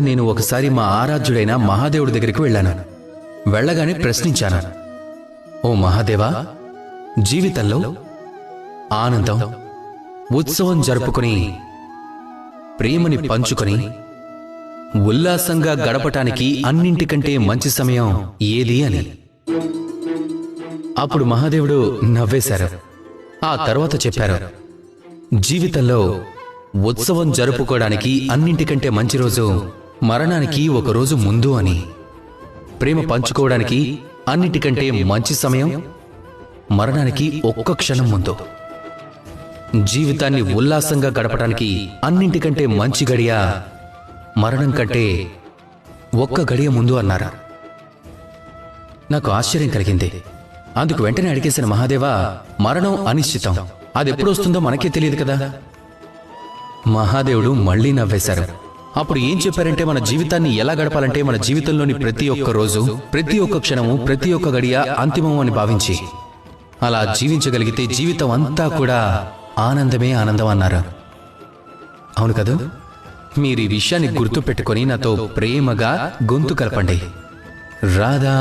నేను ఒకసారి మా ఆరాధ్యుడైన మహాదేవుడి దగ్గరికి వెళ్ళాను. వెళ్ళగానే ప్రశ్నించాను, ఓ మహాదేవా, జీవితంలో ఆనందం, ఉత్సవం జరుపుకుని, ప్రేమని పంచుకొని, ఉల్లాసంగా గడపటానికి అన్నింటికంటే మంచి సమయం ఏది అని. అప్పుడు మహాదేవుడు నవ్వేశారు. ఆ తర్వాత చెప్పారు, జీవితంలో ఉత్సవం జరుపుకోవడానికి అన్నింటికంటే మంచి రోజు మరణానికి ఒక రోజు ముందు అని. ప్రేమ పంచుకోవడానికి అన్నిటికంటే మంచి సమయం మరణానికి ఒక్క క్షణం ముందు. జీవితాన్ని ఉల్లాసంగా గడపడానికి అన్నింటికంటే మంచి గడియ మరణం కంటే ఒక్క గడియ ముందు అన్నారు. నాకు ఆశ్చర్యం కలిగింది. అందుకు వెంటనే అడిగేసిన మహాదేవా, మరణం అనిశ్చితం, అది ఎప్పుడు వస్తుందో మనకే తెలియదు కదా. మహాదేవుడు మళ్లీ నవ్వేశారు. అప్పుడు ఏం చెప్పారంటే, మన జీవితాన్ని ఎలా గడపాలంటే, మన జీవితంలోని ప్రతి ఒక్క రోజు, ప్రతి ఒక్క క్షణము, ప్రతి ఒక్క గడియ అంతిమం అని భావించి అలా జీవించగలిగితే జీవితం అంతా కూడా ఆనందమే ఆనందం అన్నారు. అవును కదా? మీరు ఈ విషయాన్ని గుర్తు పెట్టుకొని నాతో ప్రేమగా గొంతు కలపండి. రాధా